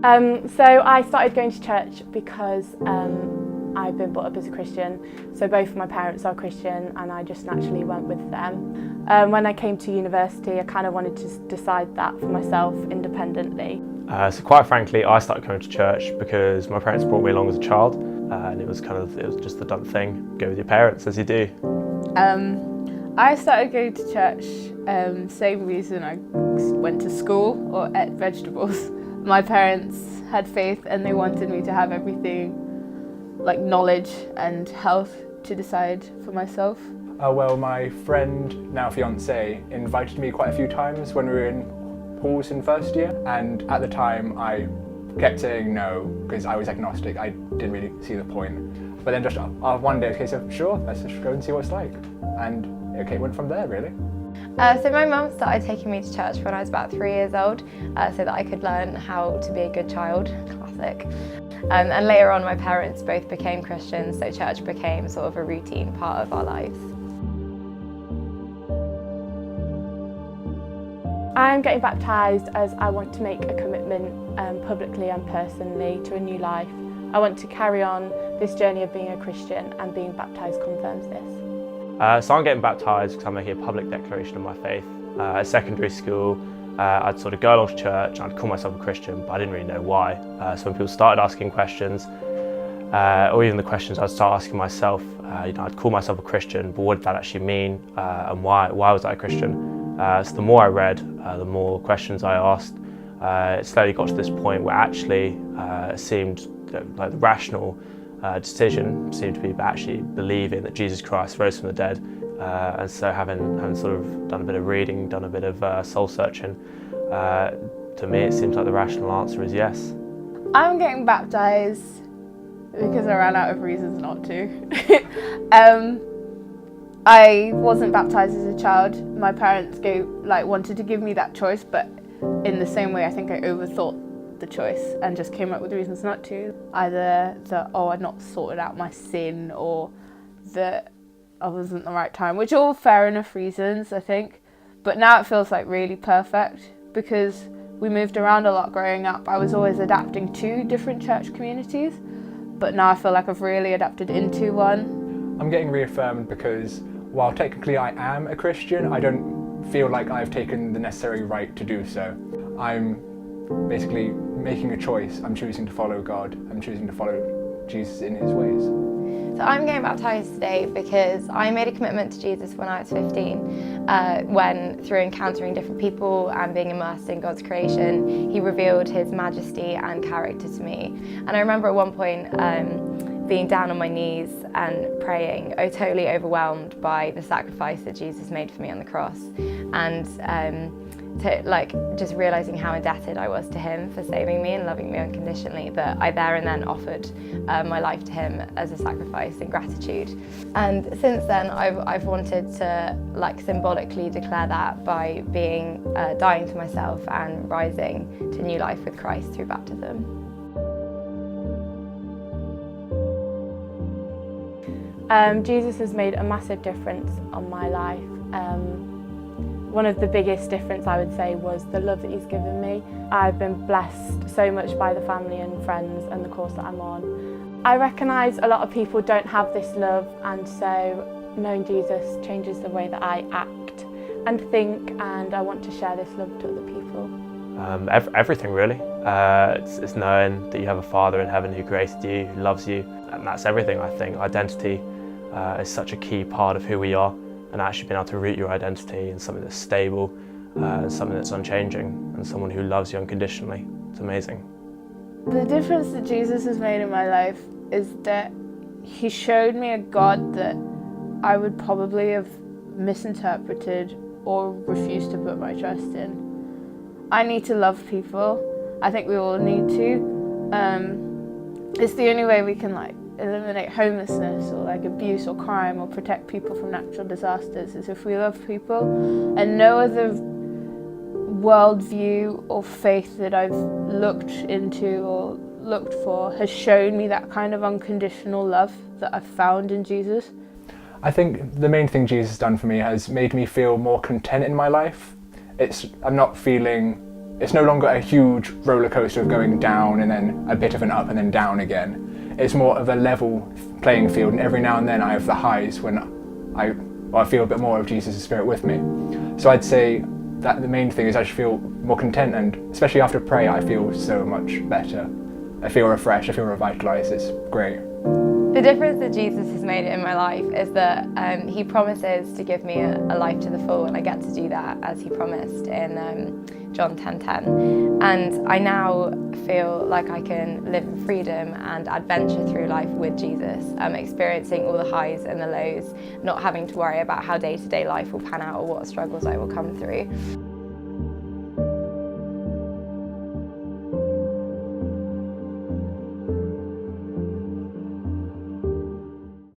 So I started going to church because I've been brought up as a Christian. So both of my parents are Christian and I just naturally went with them. When I came to university, I kind of wanted to decide that for myself independently. So quite frankly, I started going to church because my parents brought me along as a child, and it was just the done thing. Go with your parents as you do. I started going to church, same reason I went to school or ate vegetables. My parents had faith and they wanted me to have everything, like knowledge and health, to decide for myself. Well, my friend, now fiance, invited me quite a few times when we were in halls in first year, and at the time I kept saying no because I was agnostic. I didn't really see the point. But then just one day it was a case of, sure, let's just go and see what it's like. And okay, it went from there really. So my mum started taking me to church when I was about 3 years old, so that I could learn how to be a good child, classic. And later on my parents both became Christians, so church became sort of a routine part of our lives. I'm getting baptised as I want to make a commitment publicly and personally to a new life. I want to carry on this journey of being a Christian, and being baptised confirms this. So I'm getting baptised because I'm making a public declaration of my faith. At secondary school, I'd sort of go along to church and I'd call myself a Christian, but I didn't really know why. So when people started asking questions, or even the questions I'd start asking myself, I'd call myself a Christian, but what did that actually mean, and why was I a Christian? So the more I read, the more questions I asked. It slowly got to this point where actually it seemed like the rational decision seemed to be actually believing that Jesus Christ rose from the dead. And so having sort of done a bit of reading, done a bit of soul searching, to me it seems like the rational answer is yes. I'm getting baptised because I ran out of reasons not to. I wasn't baptised as a child. My parents wanted to give me that choice, but in the same way I think I overthought the choice and just came up with reasons not to. Either that, I'd not sorted out my sin, or that I wasn't the right time, which are all fair enough reasons, I think. But now it feels like really perfect because we moved around a lot growing up. I was always adapting to different church communities, but now I feel like I've really adapted into one. I'm getting reaffirmed because while technically I am a Christian, I don't feel like I've taken the necessary right to do so. I'm basically making a choice. I'm choosing to follow God. I'm choosing to follow Jesus in his ways. So I'm getting baptised today because I made a commitment to Jesus when I was 15, when through encountering different people and being immersed in God's creation, he revealed his majesty and character to me. And I remember at one point being down on my knees and praying, totally overwhelmed by the sacrifice that Jesus made for me on the cross, and just realising how indebted I was to him for saving me and loving me unconditionally, that I there and then offered my life to him as a sacrifice in gratitude. And since then I've wanted to symbolically declare that by dying to myself and rising to new life with Christ through baptism. Jesus has made a massive difference on my life. One of the biggest difference I would say was the love that he's given me. I've been blessed so much by the family and friends and the course that I'm on. I recognise a lot of people don't have this love, and so knowing Jesus changes the way that I act and think, and I want to share this love to other people. Everything really. It's knowing that you have a Father in heaven who created you, who loves you, and that's everything. I think identity is such a key part of who we are, and actually being able to root your identity in something that's stable, and something that's unchanging, and someone who loves you unconditionally. It's amazing. The difference that Jesus has made in my life is that he showed me a God that I would probably have misinterpreted or refused to put my trust in. I need to love people. I think we all need to. It's the only way we can eliminate homelessness or abuse or crime or protect people from natural disasters, is if we love people. And no other worldview or faith that I've looked into or looked for has shown me that kind of unconditional love that I've found in Jesus. I think the main thing Jesus has done for me has made me feel more content in my life. I'm not feeling It's no longer a huge roller coaster of going down and then a bit of an up and then down again. It's more of a level playing field, and every now and then I have the highs when I feel a bit more of Jesus' Spirit with me. So I'd say that the main thing is I should feel more content, and especially after prayer I feel so much better. I feel refreshed, I feel revitalised, it's great. The difference that Jesus has made in my life is that he promises to give me a life to the full, and I get to do that as he promised in John 10:10. And I now feel like I can live in freedom and adventure through life with Jesus, experiencing all the highs and the lows, not having to worry about how day-to-day life will pan out or what struggles I will come through.